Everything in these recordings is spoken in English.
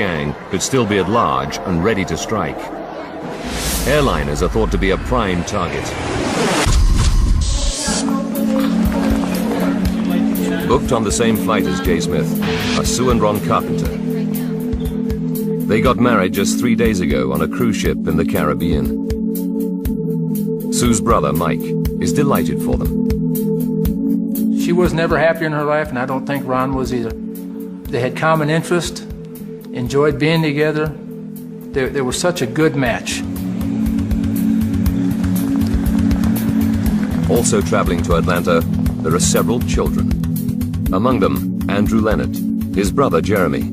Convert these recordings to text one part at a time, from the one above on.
gang could still be at large and ready to strike. Airliners are thought to be a prime target. Booked on the same flight as Jay Smith are Sue and Ron Carpenter. They got married just 3 days ago on a cruise ship in the Caribbean. Sue's brother, Mike, is delighted for them. She was never happier in her life, and I don't think Ron was either. They had common interest, enjoyed being together. They were such a good match. Also traveling to Atlanta, there are several children. Among them, Andrew Leonard, his brother Jeremy,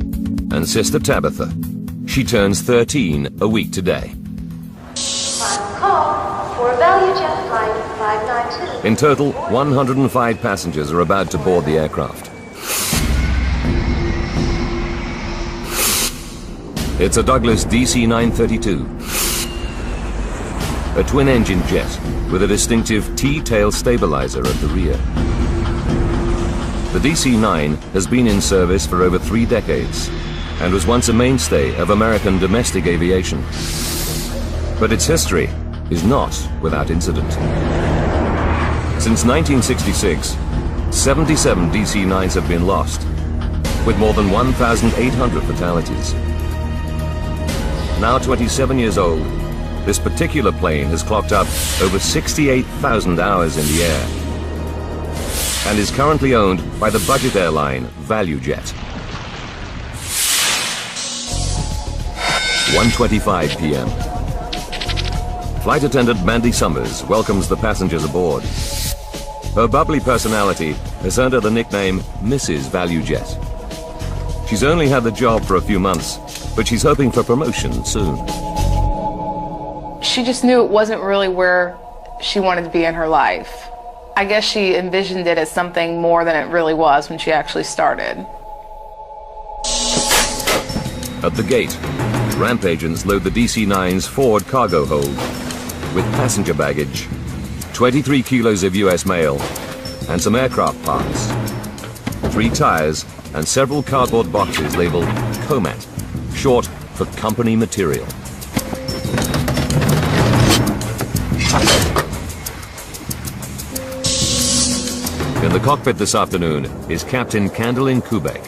and sister Tabitha. She turns 13 a week today. Final call for ValueJet Flight 592. In total, 105 passengers are about to board the aircraft. It's a Douglas DC-932, a twin-engine jet with a distinctive T-tail stabilizer at the rear. The DC-9 has been in service for over 3 decades and was once a mainstay of American domestic aviation. But its history is not without incident. Since 1966, 77 DC-9s have been lost, with more than 1,800 fatalities. Now 27 years old, this particular plane has clocked up over 68,000 hours in the air and is currently owned by the budget airline ValueJet. 1:25 p.m. Flight attendant Mandy Summers welcomes the passengers aboard. Her bubbly personality has earned her the nickname Mrs. ValueJet. She's only had the job for a few months, but she's hoping for promotion soon. She just knew it wasn't really where she wanted to be in her life. I guess she envisioned it as something more than it really was when she actually started. At the gate, ramp agents load the DC-9's forward cargo hold with passenger baggage, 23 kilos of US mail, and some aircraft parts, 3 tires, and several cardboard boxes labeled COMAT, short for company material. In the cockpit this afternoon is Captain Kandalin Kubek.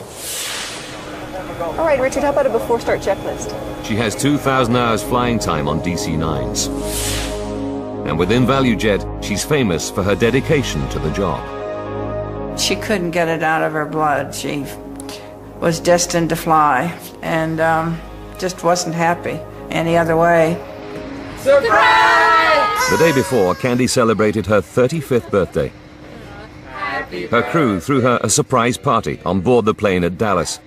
All right, Richard, how about a before-start checklist? She has 2,000 hours flying time on DC-9s. And within ValueJet, she's famous for her dedication to the job. She couldn't get it out of her blood. She was destined to fly and just wasn't happy any other way. Surprise! The day before, Candy celebrated her 35th birthday. Her crew threw her a surprise party on board the plane at Dallas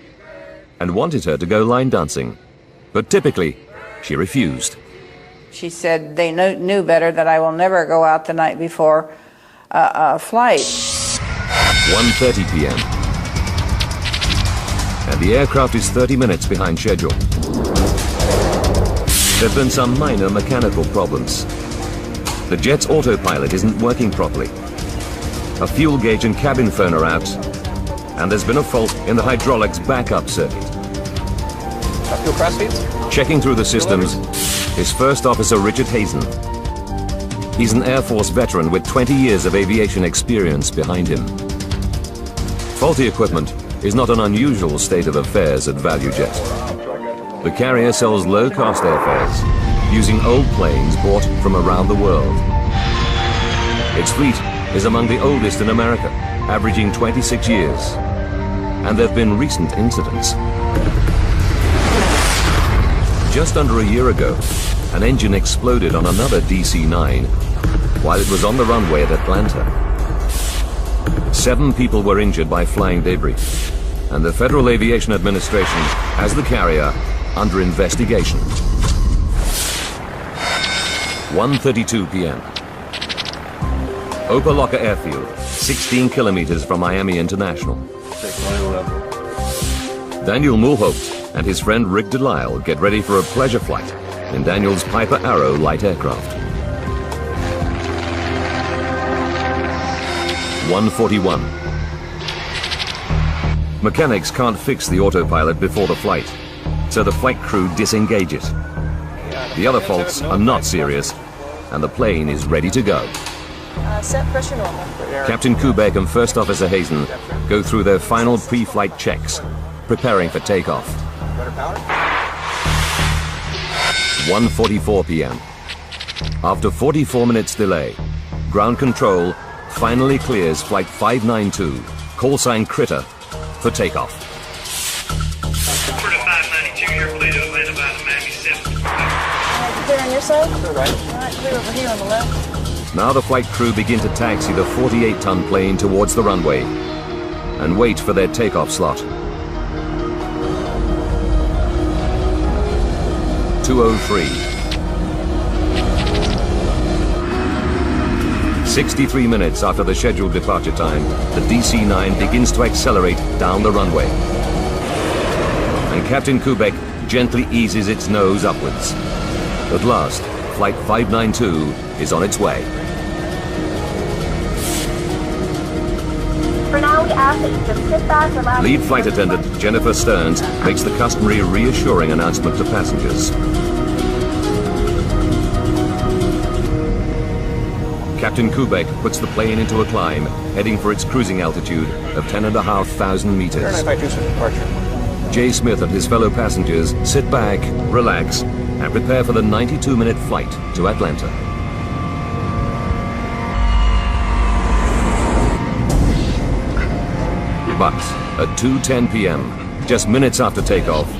and wanted her to go line dancing. But typically, she refused. She said they knew better, that I will never go out the night before a flight. 1:30 p.m. And the aircraft is 30 minutes behind schedule. There have been some minor mechanical problems. The jet's autopilot isn't working properly. A fuel gauge and cabin phone are out, and there's been a fault in the hydraulics backup circuit. Fuel cross feeds? Checking through the systems is First Officer Richard Hazen. He's an Air Force veteran with 20 years of aviation experience behind him. Faulty equipment is not an unusual state of affairs at ValueJet. The carrier sells low-cost airfares using old planes bought from around the world. Its fleet is among the oldest in America, averaging 26 years. And there have been recent incidents. Just under a year ago, an engine exploded on another DC-9 while it was on the runway at Atlanta. 7 people were injured by flying debris, and the Federal Aviation Administration has the carrier under investigation. 1:32 p.m. Opa-locka Airfield, 16 kilometers from Miami International. Daniel Mulhaupt and his friend Rick Delisle get ready for a pleasure flight in Daniel's Piper Arrow light aircraft. 1:41. Mechanics can't fix the autopilot before the flight, so the flight crew disengage it. The other faults are not serious, and the plane is ready to go. Set pressure normal. Captain Kubek and First Officer Hazen go through their final pre-flight checks, preparing for takeoff. 1:44 p.m. After 44 minutes delay, ground control finally clears Flight 592, call sign Critter, for takeoff. Florida 592, you're clear to Atlanta by the Miami 7. Clear on your side? All right. All right, clear over here on the left. Now the flight crew begin to taxi the 48-ton plane towards the runway and wait for their takeoff slot. 2:03. 63 minutes after the scheduled departure time, the DC-9 begins to accelerate down the runway. And Captain Kubek gently eases its nose upwards. At last, Flight 592 is on its way. For now, we ask that you just sit back, relax. Lead flight attendant Jennifer Stearns makes the customary reassuring announcement to passengers. Captain Kubek puts the plane into a climb, heading for its cruising altitude of 10,500 meters. 952 for departure. Jay Smith and his fellow passengers sit back, relax, and prepare for the 92-minute flight to Atlanta. But at 2:10 p.m., just minutes after takeoff,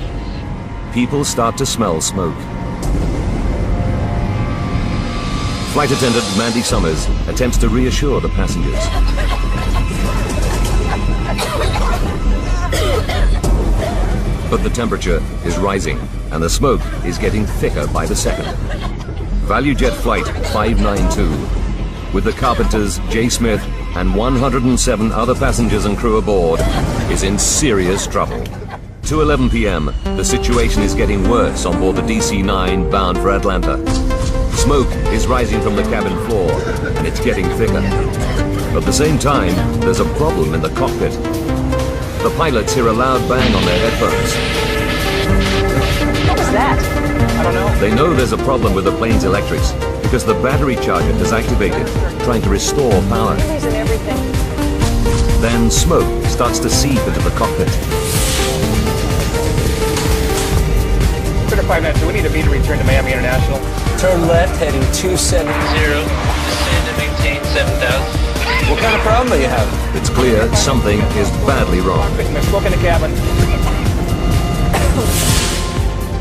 people start to smell smoke. Flight attendant Mandy Summers attempts to reassure the passengers. But the temperature is rising, and the smoke is getting thicker by the second. ValueJet Flight 592, with the carpenters Jay Smith and 107 other passengers and crew aboard, is in serious trouble. 2:11 p.m., the situation is getting worse on board the DC-9 bound for Atlanta. Smoke is rising from the cabin floor, and it's getting thicker. At the same time, there's a problem in the cockpit. The pilots hear a loud bang on their headphones. What was that? I don't know. They know there's a problem with the plane's electrics because the battery charger is activated, trying to restore power. You're losing everything. Then smoke starts to seep into the cockpit. Critter 592, we need a V to return to Miami International. Turn left, heading 270. Descend and maintain 7,000. What kind of problem are you having? It's clear something is badly wrong. There's smoke in the cabin.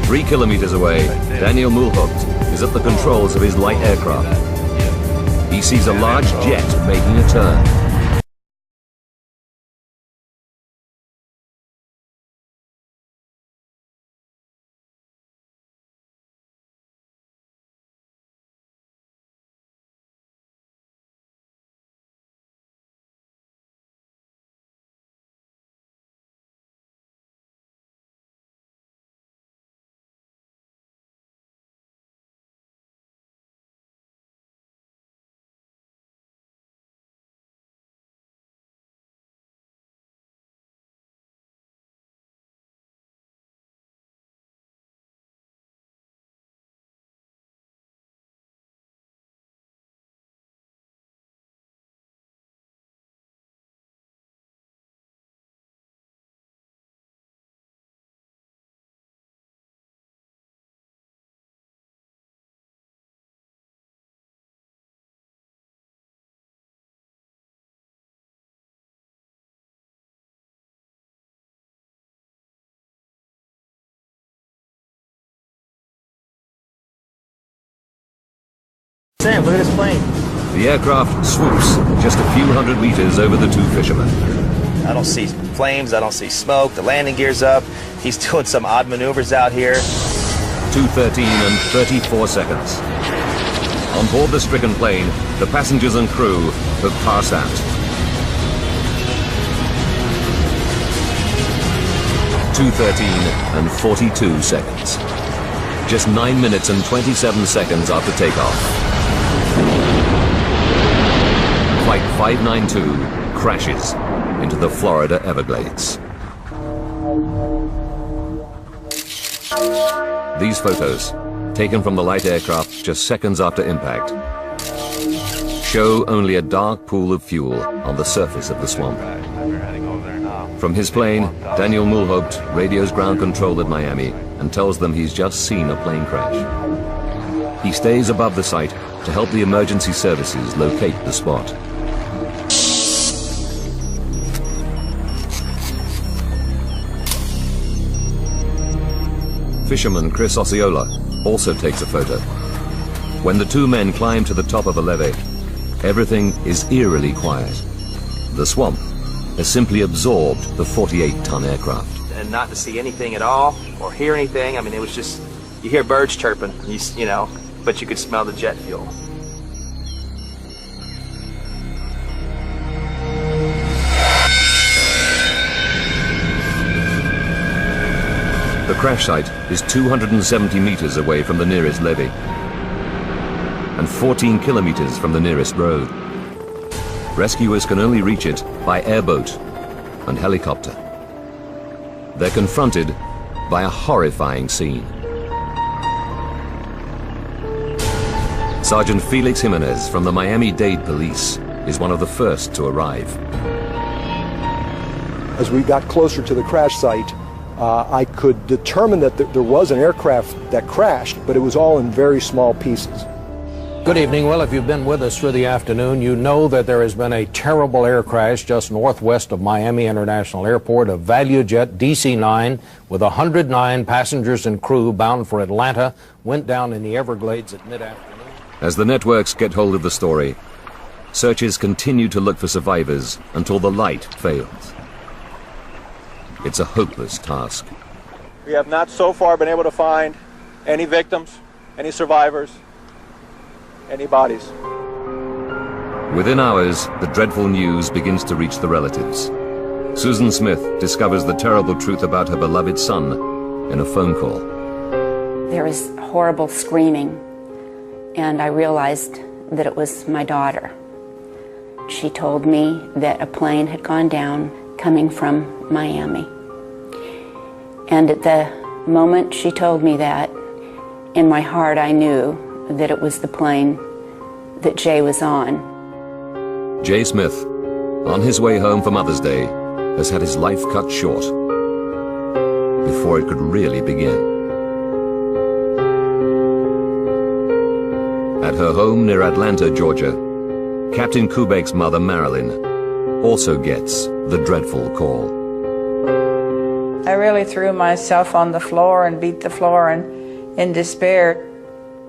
3 kilometers away, Daniel Mulhaupt is at the controls of his light aircraft. He sees a large jet making a turn. Sam, look at this plane. The aircraft swoops just a few hundred meters over the two fishermen. I don't see flames, I don't see smoke, the landing gear's up. He's doing some odd maneuvers out here. 2:13 and 34 seconds. On board the stricken plane, the passengers and crew have passed out. 2:13 and 42 seconds. Just 9 minutes and 27 seconds after takeoff. Flight 592 crashes into the Florida Everglades. These photos, taken from the light aircraft just seconds after impact, show only a dark pool of fuel on the surface of the swamp. From his plane, Daniel Mulhaupt radios ground control at Miami and tells them he's just seen a plane crash. He stays above the site to help the emergency services locate the spot. Fisherman Chris Osceola also takes a photo. When the two men climb to the top of a levee, everything is eerily quiet. The swamp has simply absorbed the 48-ton aircraft. And not to see anything at all or hear anything. I mean, it was just, you hear birds chirping, you know, but you could smell the jet fuel. The crash site is 270 meters away from the nearest levee and 14 kilometers from the nearest road. Rescuers can only reach it by airboat and helicopter. They're confronted by a horrifying scene. Sergeant Felix Jimenez from the Miami-Dade Police is one of the first to arrive. As we got closer to the crash site, I could determine that there was an aircraft that crashed, but it was all in very small pieces. Good evening. Well, if you've been with us through the afternoon, you know that there has been a terrible air crash just northwest of Miami International Airport. A ValueJet DC-9 with 109 passengers and crew bound for Atlanta went down in the Everglades at mid-afternoon. As the networks get hold of the story, searches continue to look for survivors until the light fails. It's a hopeless task. We have not so far been able to find any victims, any survivors, any bodies. Within hours, the dreadful news begins to reach the relatives. Susan Smith discovers the terrible truth about her beloved son in a phone call. There was horrible screaming, and I realized that it was my daughter. She told me that a plane had gone down coming from Miami. And at the moment she told me that, in my heart I knew that it was the plane that Jay was on. Jay Smith, on his way home for Mother's Day, has had his life cut short before it could really begin. At her home near Atlanta, Georgia, Captain Kubek's mother, Marilyn, also gets the dreadful call. I really threw myself on the floor and beat the floor in despair.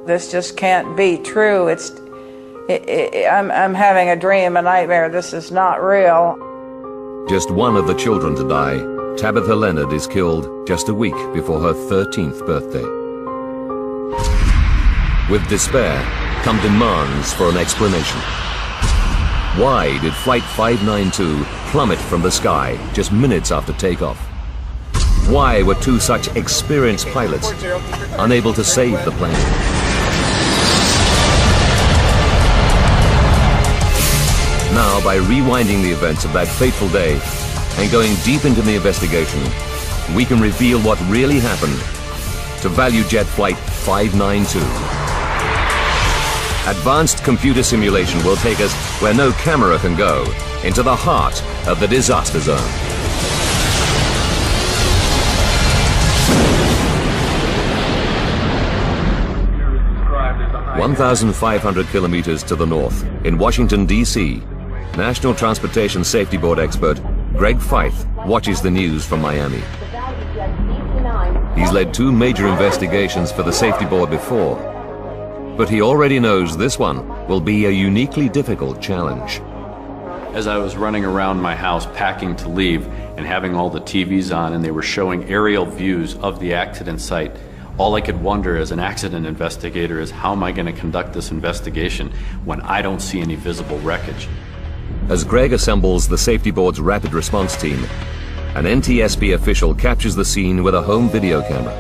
This just can't be true. I'm having a dream, a nightmare. This is not real. Just one of the children to die, Tabitha Leonard is killed just a week before her 13th birthday. With despair come demands for an explanation. Why did Flight 592 plummet from the sky just minutes after takeoff? Why were two such experienced pilots unable to save the plane? Now, by rewinding the events of that fateful day and going deep into the investigation, we can reveal what really happened to ValueJet Flight 592. Advanced computer simulation will take us where no camera can go, into the heart of the disaster zone. 1,500 kilometers to the north, in Washington, D.C., National Transportation Safety Board expert Greg Feith watches the news from Miami. He's led 2 major investigations for the Safety Board before, but he already knows this one will be a uniquely difficult challenge. As I was running around my house packing to leave and having all the TVs on and they were showing aerial views of the accident site, all I could wonder as an accident investigator is how am I going to conduct this investigation when I don't see any visible wreckage? As Greg assembles the Safety Board's rapid response team, an NTSB official captures the scene with a home video camera.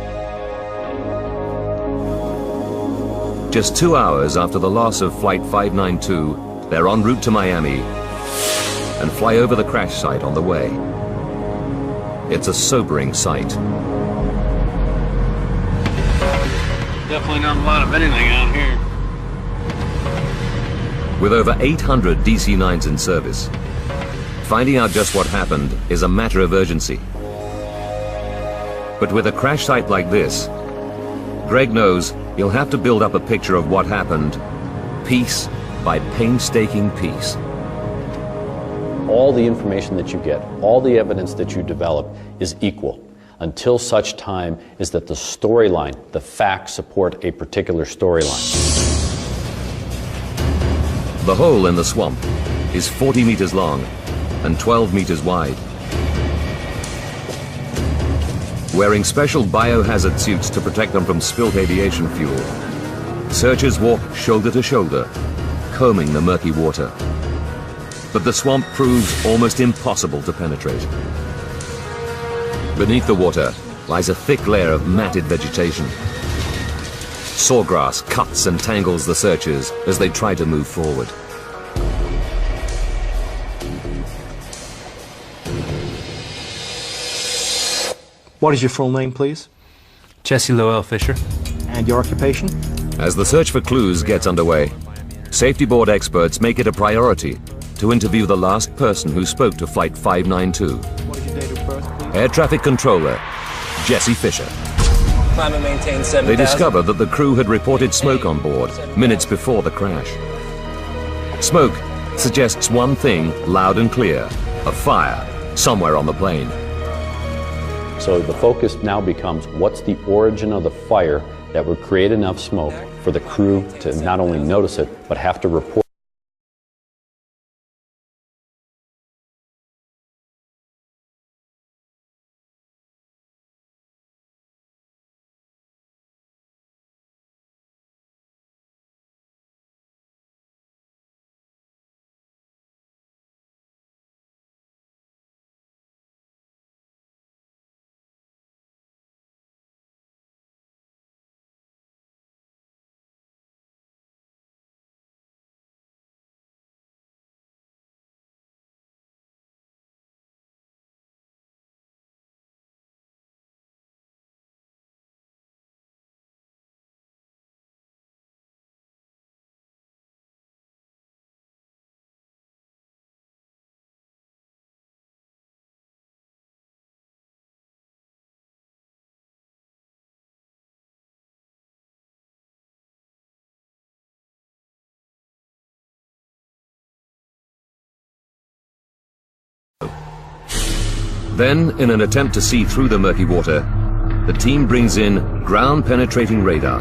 Just 2 hours after the loss of Flight 592, they're en route to Miami and fly over the crash site on the way. It's a sobering sight. Definitely not a lot of anything out here. With over 800 DC-9s in service, finding out just what happened is a matter of urgency. But with a crash site like this, Greg knows he'll have to build up a picture of what happened, piece by painstaking piece. All the information that you get, all the evidence that you develop is equal until such time is that the storyline, the facts support a particular storyline. The hole in the swamp is 40 meters long and 12 meters wide. Wearing special biohazard suits to protect them from spilt aviation fuel, searchers walk shoulder to shoulder, combing the murky water. But the swamp proves almost impossible to penetrate. Beneath the water lies a thick layer of matted vegetation. Sawgrass cuts and tangles the searchers as they try to move forward. What is your full name, please? Jesse Lowell Fisher. And your occupation? As the search for clues gets underway, safety board experts make it a priority to interview the last person who spoke to Flight 592. What is your date of birth, please? Air Traffic Controller, Jesse Fisher. Climb and maintain 7,000. They discover that the crew had reported smoke on board minutes before the crash. Smoke suggests one thing loud and clear: a fire somewhere on the plane. So the focus now becomes what's the origin of the fire that would create enough smoke for the crew to not only notice it, but have to report. Then, in an attempt to see through the murky water, the team brings in ground-penetrating radar.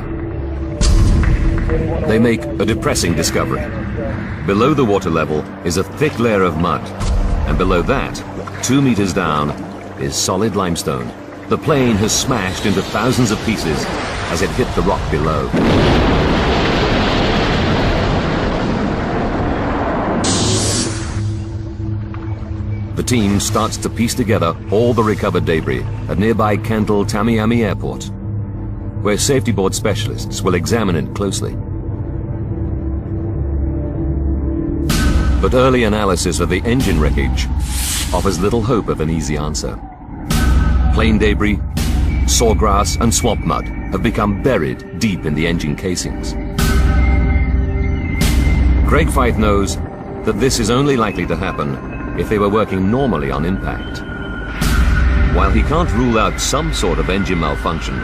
They make a depressing discovery. Below the water level is a thick layer of mud, and below that, 2 meters down, is solid limestone. The plane has smashed into thousands of pieces as it hit the rock below. The team starts to piece together all the recovered debris at nearby Kendall Tamiami Airport, where safety board specialists will examine it closely. But early analysis of the engine wreckage offers little hope of an easy answer. Plane debris, sawgrass and swamp mud have become buried deep in the engine casings. Greg Feith knows that this is only likely to happen if they were working normally on impact. While he can't rule out some sort of engine malfunction,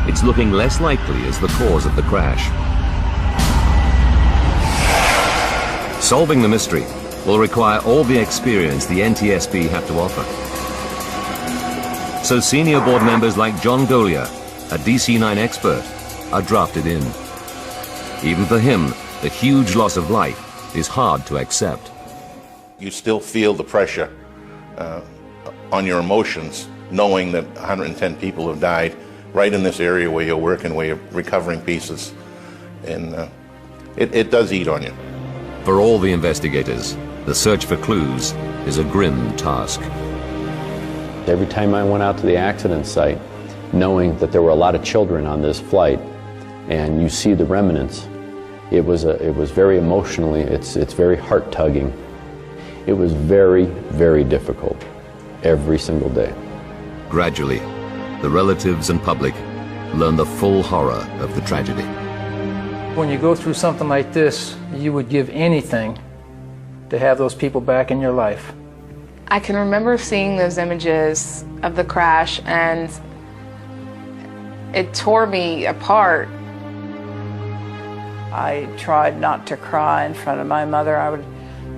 it's looking less likely as the cause of the crash. Solving the mystery will require all the experience the NTSB have to offer. So senior board members like John Golia, a DC-9 expert, are drafted in. Even for him, the huge loss of life is hard to accept. You still feel the pressure on your emotions, knowing that 110 people have died right in this area where you're working, where you're recovering pieces. And it does eat on you. For all the investigators, the search for clues is a grim task. Every time I went out to the accident site, knowing that there were a lot of children on this flight, and you see the remnants, it was very emotionally, it's very heart-tugging. It was very, very difficult every single day. Gradually, the relatives and public learn the full horror of the tragedy. When you go through something like this, you would give anything to have those people back in your life. I can remember seeing those images of the crash, and it tore me apart. I tried not to cry in front of my mother. I would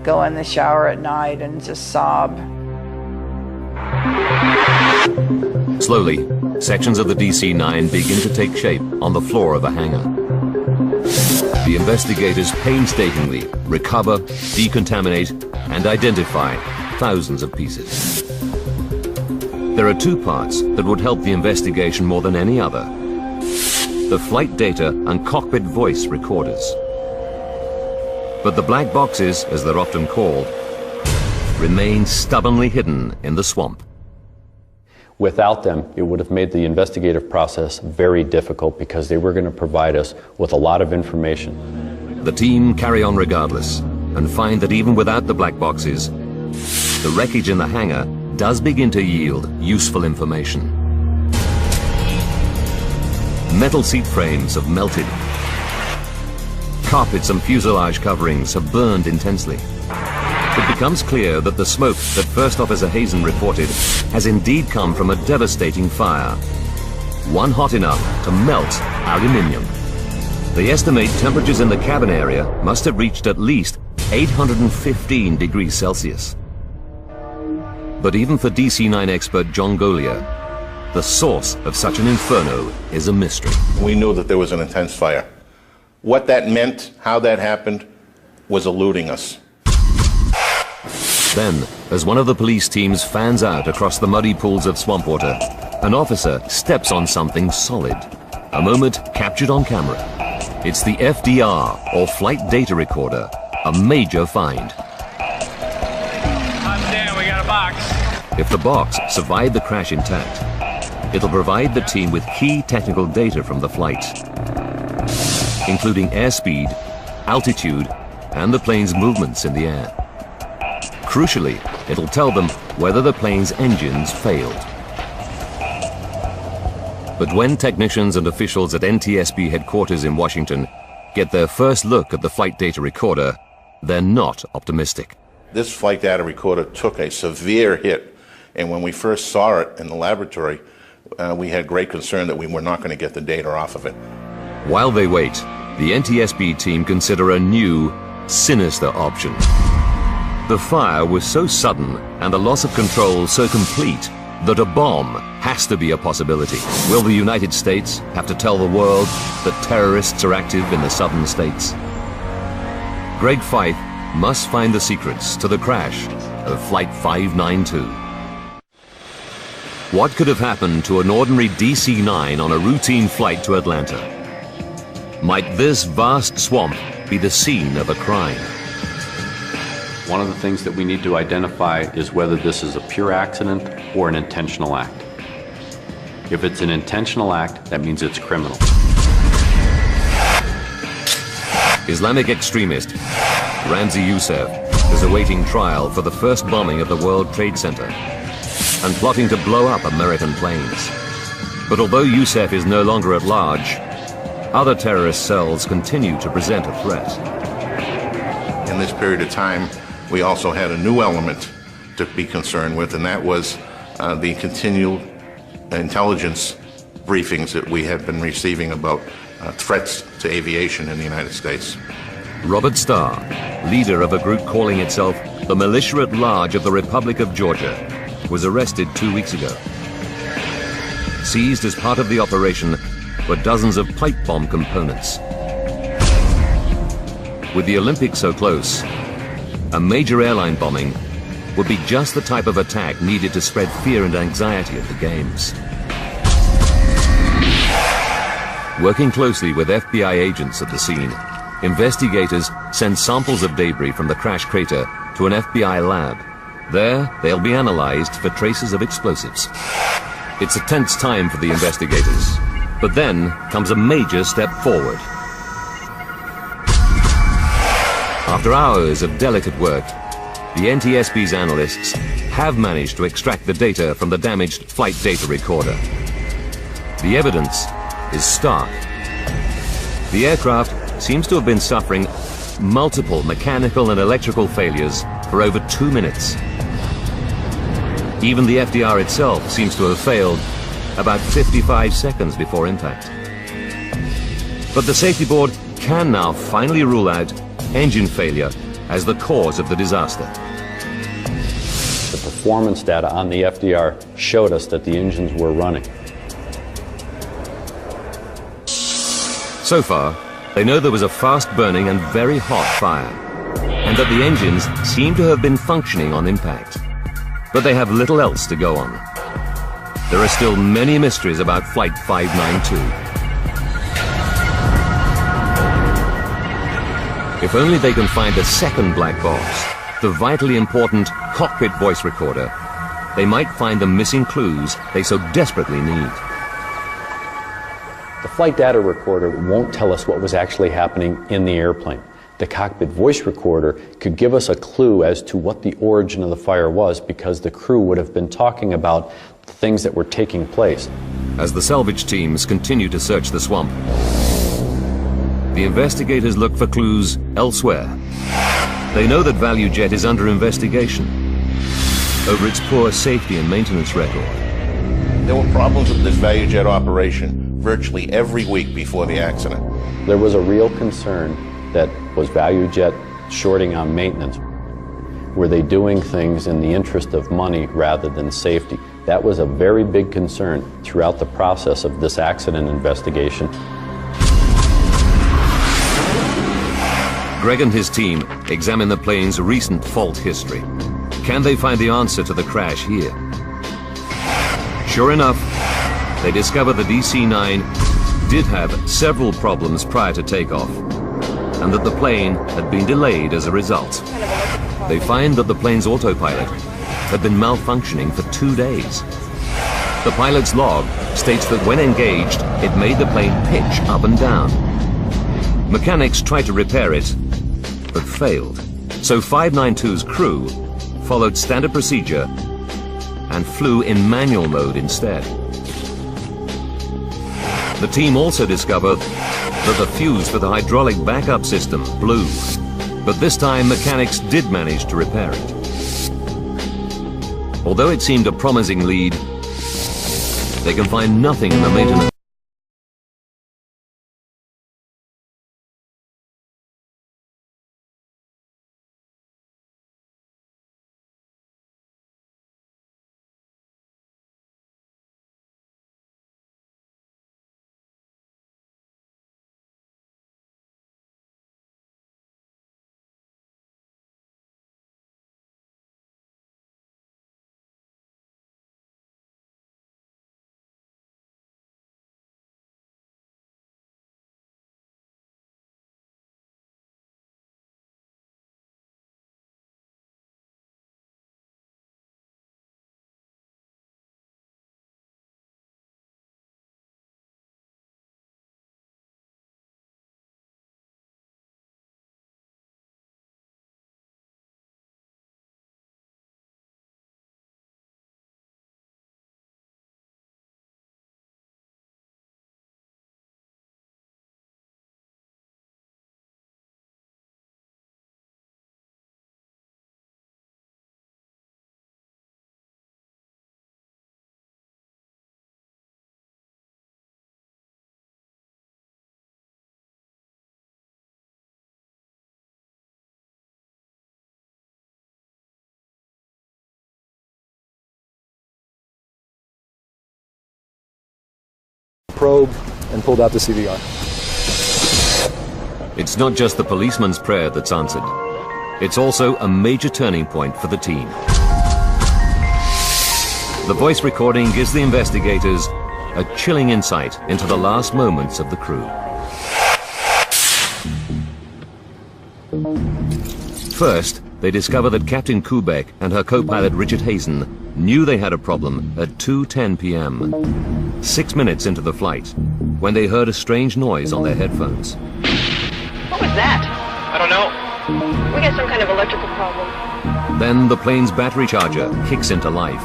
go in the shower at night and just sob. Slowly, sections of the DC-9 begin to take shape on the floor of a hangar. The investigators painstakingly recover, decontaminate, and identify thousands of pieces. There are two parts that would help the investigation more than any other: the flight data and cockpit voice recorders. But the black boxes, as they're often called, remain stubbornly hidden in the swamp. Without them, it would have made the investigative process very difficult because they were going to provide us with a lot of information. The team carry on regardless and find that even without the black boxes, the wreckage in the hangar does begin to yield useful information. Metal seat frames have melted. Carpets and fuselage coverings have burned intensely. It becomes clear that the smoke that First Officer Hazen reported has indeed come from a devastating fire, one hot enough to melt aluminium. They estimate temperatures in the cabin area must have reached at least 815 degrees Celsius. But even for DC-9 expert John Golia, the source of such an inferno is a mystery. We knew that there was an intense fire. What that meant, how that happened, was eluding us. Then, as one of the police teams fans out across the muddy pools of swamp water, an officer steps on something solid. A moment captured on camera. It's the FDR, or Flight Data Recorder, a major find. Damn, we got a box. If the box survived the crash intact, it'll provide the team with key technical data from the flight, including airspeed, altitude, and the plane's movements in the air. Crucially, it'll tell them whether the plane's engines failed. But when technicians and officials at NTSB headquarters in Washington get their first look at the flight data recorder, they're not optimistic. This flight data recorder took a severe hit, and when we first saw it in the laboratory, we had great concern that we were not going to get the data off of it. While they wait, the NTSB team consider a new, sinister option. The fire was so sudden and the loss of control so complete that a bomb has to be a possibility. Will the United States have to tell the world that terrorists are active in the southern states? Greg Feith must find the secrets to the crash of Flight 592. What could have happened to an ordinary DC-9 on a routine flight to Atlanta? Might this vast swamp be the scene of a crime? One of the things that we need to identify is whether this is a pure accident or an intentional act. If it's an intentional act, that means it's criminal. Islamic extremist Ramzi Youssef is awaiting trial for the first bombing of the World Trade Center and plotting to blow up American planes. But although Youssef is no longer at large, other terrorist cells continue to present a threat. In this period of time, we also had a new element to be concerned with, and that was the continual intelligence briefings that we had been receiving about threats to aviation in the United States. Robert Starr, leader of a group calling itself the Militia at Large of the Republic of Georgia, was arrested 2 weeks ago. Seized as part of the operation were dozens of pipe bomb components. With the Olympics so close, a major airline bombing would be just the type of attack needed to spread fear and anxiety at the Games. Working closely with FBI agents at the scene, investigators send samples of debris from the crash crater to an FBI lab. There, they'll be analyzed for traces of explosives. It's a tense time for the investigators, but then comes a major step forward. After hours of delicate work, the NTSB's analysts have managed to extract the data from the damaged flight data recorder. The evidence is stark. The aircraft seems to have been suffering multiple mechanical and electrical failures for over 2 minutes. Even the FDR itself seems to have failed about 55 seconds before impact. But the safety board can now finally rule out engine failure as the cause of the disaster. The performance data on the FDR showed us that the engines were running. So far, they know there was a fast-burning and very hot fire, and that the engines seem to have been functioning on impact. But they have little else to go on. There are still many mysteries about Flight 592. If only they can find a second black box, the vitally important cockpit voice recorder, they might find the missing clues they so desperately need. The flight data recorder won't tell us what was actually happening in the airplane. The cockpit voice recorder could give us a clue as to what the origin of the fire was, because the crew would have been talking about the things that were taking place. As the salvage teams continue to search the swamp, the investigators look for clues elsewhere. They know that ValueJet is under investigation over its poor safety and maintenance record. There were problems with this ValueJet operation virtually every week before the accident. There was a real concern that was ValueJet shorting on maintenance. Were they doing things in the interest of money rather than safety? That was a very big concern throughout the process of this accident investigation. Greg and his team examine the plane's recent fault history. Can they find the answer to the crash here? Sure enough, they discover the DC-9 did have several problems prior to takeoff, and that the plane had been delayed as a result. They find that the plane's autopilot had been malfunctioning for 2 days. The pilot's log states that when engaged, it made the plane pitch up and down. Mechanics tried to repair it, but failed. So 592's crew followed standard procedure and flew in manual mode instead. The team also discovered that the fuse for the hydraulic backup system blew, but this time mechanics did manage to repair it. Although it seemed a promising lead, they can find nothing in the maintenance. Probe and pulled out the CVR. It's not just the policeman's prayer that's answered. It's also a major turning point for the team. The voice recording gives the investigators a chilling insight into the last moments of the crew. First, they discover that Captain Kubek and her co-pilot Richard Hazen knew they had a problem at 2:10 p.m., 6 minutes into the flight, when they heard a strange noise on their headphones. What was that? I don't know. We got some kind of electrical problem. Then the plane's battery charger kicks into life.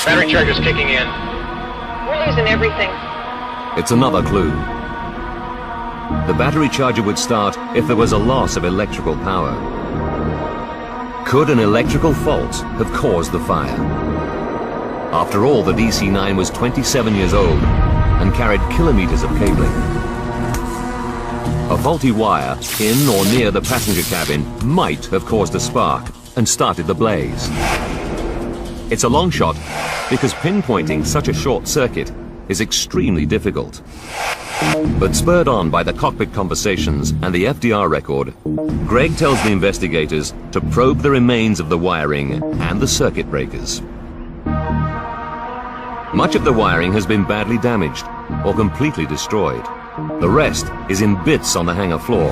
Battery charger's kicking in. We're screws and everything. It's another clue. The battery charger would start if there was a loss of electrical power. Could an electrical fault have caused the fire? After all, the DC-9 was 27 years old and carried kilometers of cabling. A faulty wire in or near the passenger cabin might have caused a spark and started the blaze. It's a long shot because pinpointing such a short circuit is extremely difficult. But spurred on by the cockpit conversations and the FDR record, Greg tells the investigators to probe the remains of the wiring and the circuit breakers. Much of the wiring has been badly damaged or completely destroyed. The rest is in bits on the hangar floor,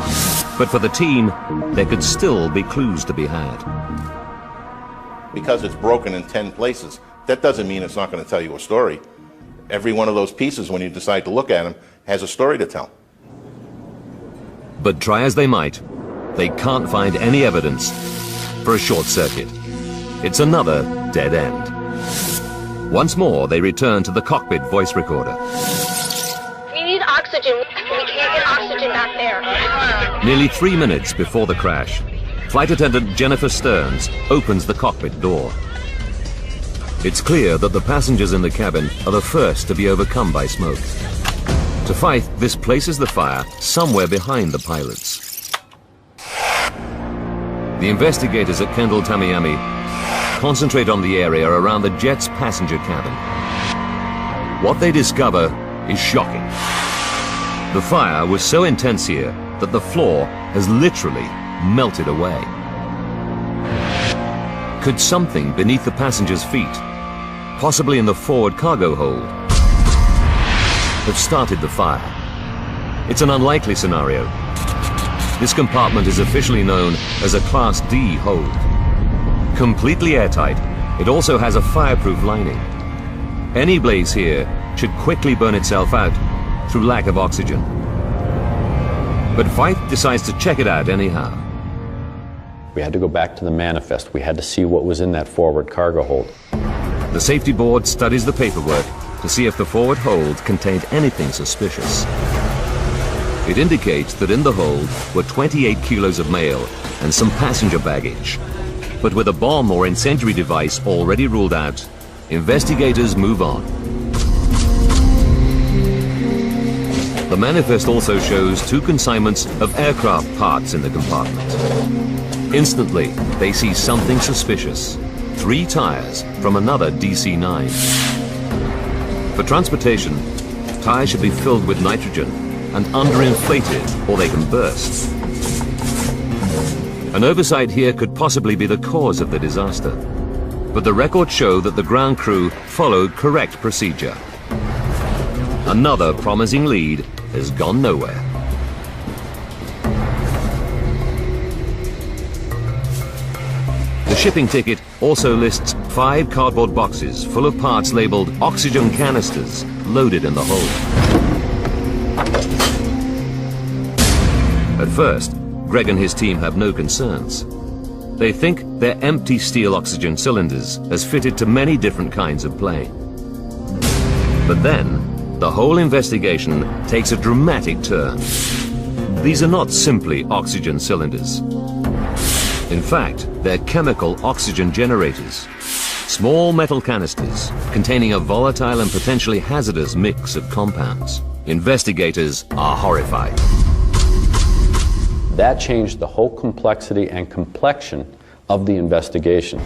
but for the team, there could still be clues to be had. Because it's broken in 10 places, that doesn't mean it's not going to tell you a story. Every one of those pieces, when you decide to look at them, has a story to tell. But try as they might, they can't find any evidence for a short circuit. It's another dead end. Once more, they return to the cockpit voice recorder. We need oxygen. We can't get oxygen back there. Nearly 3 minutes before the crash, Flight Attendant Jennifer Stearns opens the cockpit door. It's clear that the passengers in the cabin are the first to be overcome by smoke. To Fife, this places the fire somewhere behind the pilots. The investigators at Kendall Tamiami concentrate on the area around the jet's passenger cabin. What they discover is shocking. The fire was so intense here that the floor has literally melted away. Could something beneath the passengers' feet, possibly in the forward cargo hold, have started the fire? It's an unlikely scenario. This compartment is officially known as a Class D hold. Completely airtight, it also has a fireproof lining. Any blaze here should quickly burn itself out through lack of oxygen. But Fife decides to check it out anyhow. We had to go back to the manifest. We had to see what was in that forward cargo hold. The safety board studies the paperwork to see if the forward hold contained anything suspicious. It indicates that in the hold were 28 kilos of mail and some passenger baggage. But with a bomb or incendiary device already ruled out, investigators move on. The manifest also shows 2 consignments of aircraft parts in the compartment. Instantly, they see something suspicious. 3 tires from another DC-9. For transportation, tires should be filled with nitrogen and underinflated or they can burst. An oversight here could possibly be the cause of the disaster, but the records show that the ground crew followed correct procedure. Another promising lead has gone nowhere. The shipping ticket also lists 5 cardboard boxes full of parts labeled oxygen canisters loaded in the hold. At first, Greg and his team have no concerns. They think they're empty steel oxygen cylinders as fitted to many different kinds of plane. But then, the whole investigation takes a dramatic turn. These are not simply oxygen cylinders. In fact, they're chemical oxygen generators. Small metal canisters containing a volatile and potentially hazardous mix of compounds. Investigators are horrified. That changed the whole complexity and complexion of the investigation.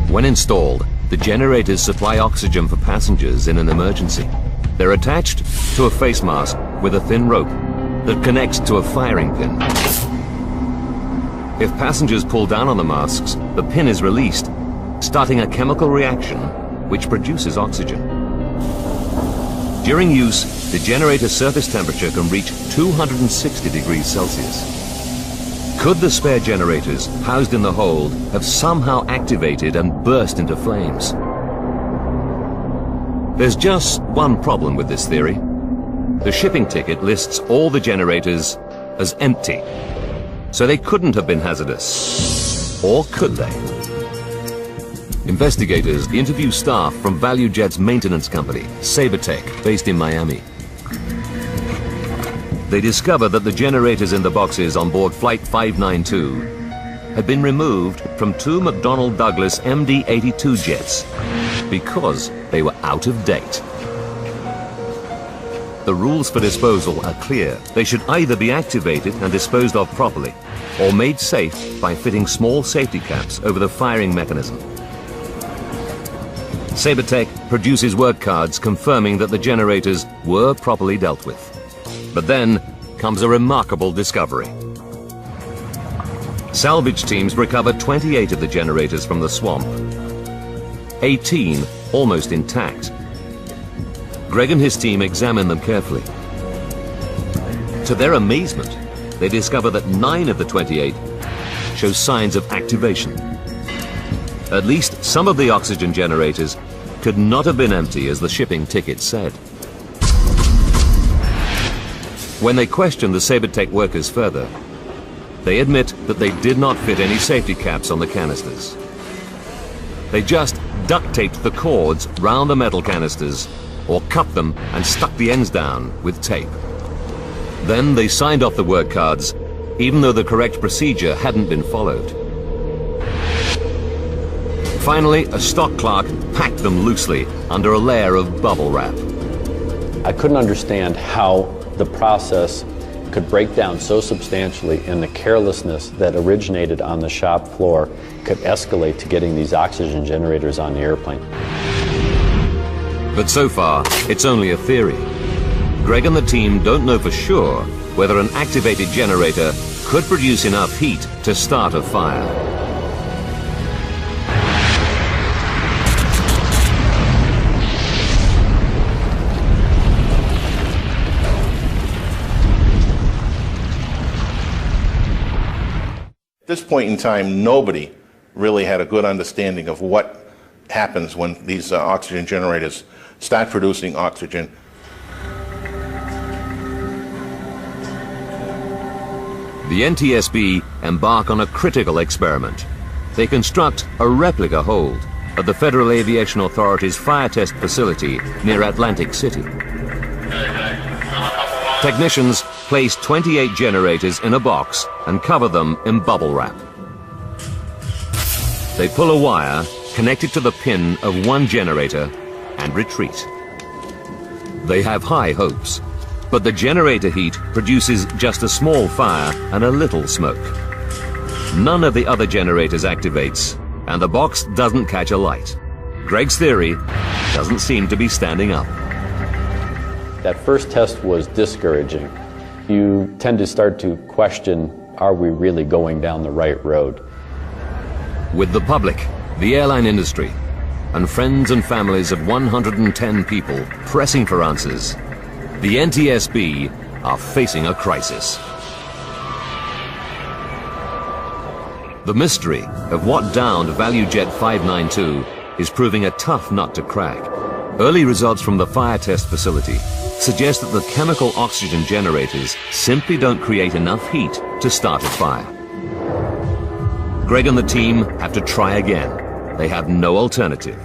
When installed, the generators supply oxygen for passengers in an emergency. They're attached to a face mask with a thin rope that connects to a firing pin. If passengers pull down on the masks, the pin is released, starting a chemical reaction which produces oxygen. During use, the generator's surface temperature can reach 260 degrees Celsius. Could the spare generators housed in the hold have somehow activated and burst into flames? There's just one problem with this theory. The shipping ticket lists all the generators as empty, so they couldn't have been hazardous. Or could they? Investigators interview staff from ValueJet's maintenance company, Sabertech, based in Miami. They discover that the generators in the boxes on board Flight 592 had been removed from 2 McDonnell Douglas MD-82 jets because they were out of date. The rules for disposal are clear. They should either be activated and disposed of properly, or made safe by fitting small safety caps over the firing mechanism. Sabertech produces work cards confirming that the generators were properly dealt with. But then comes a remarkable discovery. Salvage teams recovered 28 of the generators from the swamp, 18 almost intact. Greg and his team examined them carefully. To their amazement, they discover that 9 of the 28 show signs of activation. At least some of the oxygen generators could not have been empty as the shipping ticket said. When they question the Sabertech workers further, they admit that they did not fit any safety caps on the canisters. They just duct-taped the cords round the metal canisters or cut them and stuck the ends down with tape. Then they signed off the work cards, even though the correct procedure hadn't been followed. Finally, a stock clerk packed them loosely under a layer of bubble wrap. I couldn't understand how the process could break down so substantially, and the carelessness that originated on the shop floor could escalate to getting these oxygen generators on the airplane. But so far, it's only a theory. Greg and the team don't know for sure whether an activated generator could produce enough heat to start a fire. At this point in time, nobody really had a good understanding of what happens when these oxygen generators start producing oxygen. The NTSB embark on a critical experiment. They construct a replica hold at the Federal Aviation Authority's fire test facility near Atlantic City. Technicians place 28 generators in a box and cover them in bubble wrap. They pull a wire connected to the pin of one generator and retreat. They have high hopes, but the generator heat produces just a small fire and a little smoke. None of the other generators activates, and the box doesn't catch a light. Greg's theory doesn't seem to be standing up. That first test was discouraging. You tend to start to question, are we really going down the right road? With the public, the airline industry, and friends and families of 110 people pressing for answers, the NTSB are facing a crisis. The mystery of what downed ValueJet 592 is proving a tough nut to crack. Early results from the fire test facility suggest that the chemical oxygen generators simply don't create enough heat to start a fire. Greg and the team have to try again. They have no alternative.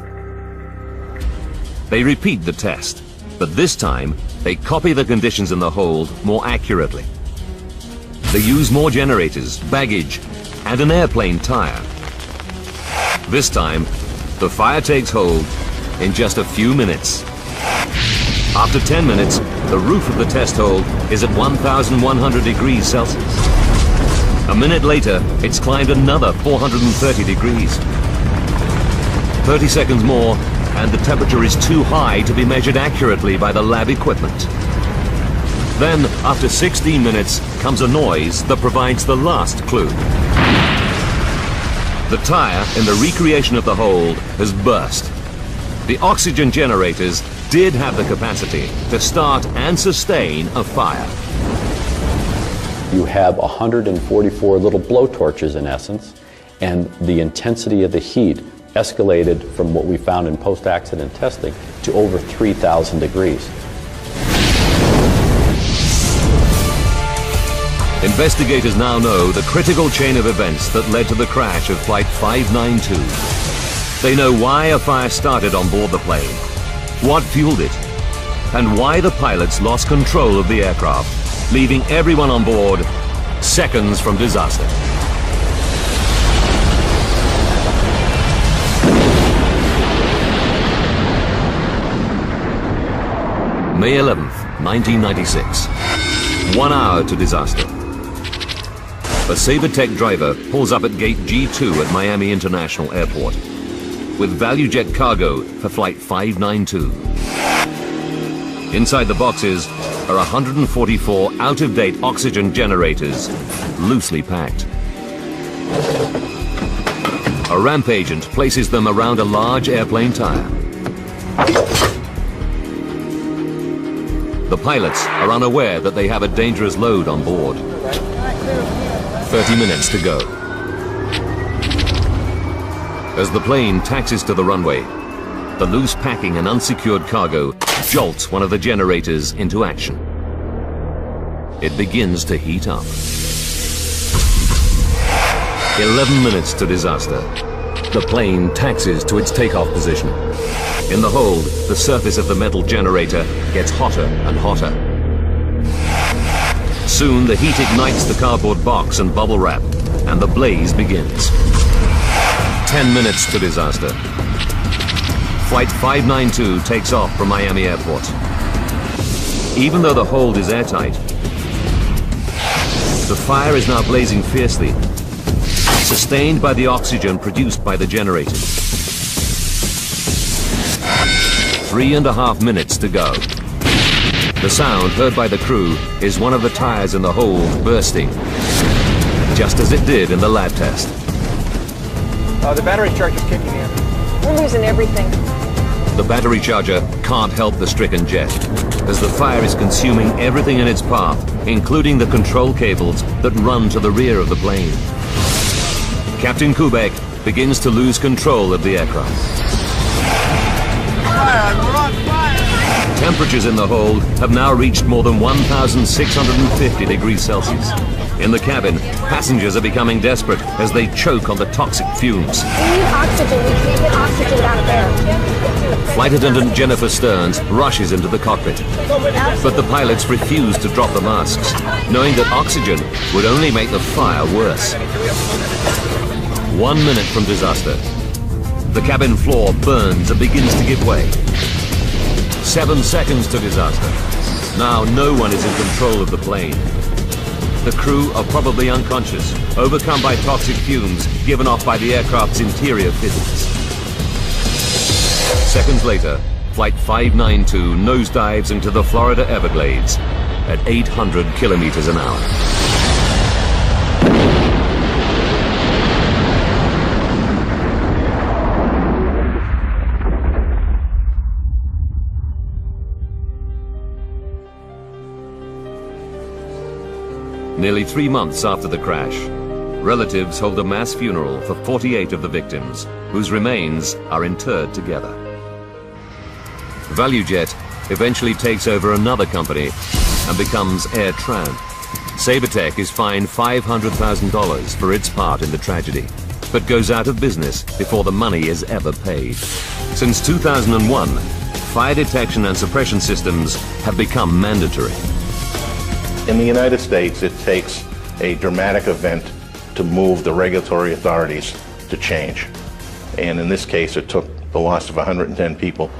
They repeat the test, but this time they copy the conditions in the hold more accurately. They use more generators, baggage, and an airplane tire. This time, the fire takes hold in just a few minutes. After 10 minutes, the roof of the test hold is at 1,100 degrees Celsius. A minute later, it's climbed another 430 degrees. 30 seconds more, and the temperature is too high to be measured accurately by the lab equipment. Then, after 16 minutes, comes a noise that provides the last clue. The tire in the recreation of the hold has burst. The oxygen generators did have the capacity to start and sustain a fire. You have 144 little blowtorches in essence, and the intensity of the heat escalated from what we found in post-accident testing to over 3,000 degrees. Investigators now know the critical chain of events that led to the crash of Flight 592. They know why a fire started on board the plane, what fueled it, and why the pilots lost control of the aircraft, leaving everyone on board seconds from disaster. May 11th, 1996. 1 hour to disaster. A SaberTech driver pulls up at gate G2 at Miami International Airport with ValueJet cargo for flight 592. Inside the boxes are 144 out-of-date oxygen generators, loosely packed. A ramp agent places them around a large airplane tire. The pilots are unaware that they have a dangerous load on board. 30 minutes to go. As the plane taxis to the runway, the loose packing and unsecured cargo jolts one of the generators into action. It begins to heat up. 11 minutes to disaster. The plane taxis to its takeoff position. In the hold, the surface of the metal generator gets hotter and hotter. Soon, the heat ignites the cardboard box and bubble wrap, and the blaze begins. 10 minutes to disaster. Flight 592 takes off from Miami Airport. Even though the hold is airtight, the fire is now blazing fiercely, sustained by the oxygen produced by the generator. 3.5 minutes to go. The sound heard by the crew is one of the tires in the hold bursting, just as it did in the lab test. The battery charge is kicking in. We're losing everything. The battery charger can't help the stricken jet, as the fire is consuming everything in its path, including the control cables that run to the rear of the plane. Captain Kubek begins to lose control of the aircraft. Temperatures in the hold have now reached more than 1,650 degrees Celsius. In the cabin, passengers are becoming desperate as they choke on the toxic fumes. We need oxygen. We can't get oxygen down there. Flight attendant Jennifer Stearns rushes into the cockpit. But the pilots refuse to drop the masks, knowing that oxygen would only make the fire worse. 1 minute from disaster. The cabin floor burns and begins to give way. 7 seconds to disaster. Now no one is in control of the plane. The crew are probably unconscious, overcome by toxic fumes given off by the aircraft's interior fittings. Seconds later, Flight 592 nosedives into the Florida Everglades at 800 kilometers an hour. Nearly 3 months after the crash, relatives hold a mass funeral for 48 of the victims, whose remains are interred together. ValueJet eventually takes over another company and becomes AirTran. SaberTech is fined $500,000 for its part in the tragedy, but goes out of business before the money is ever paid. Since 2001, fire detection and suppression systems have become mandatory. In the United States, it takes a dramatic event to move the regulatory authorities to change. And in this case, it took the loss of 110 people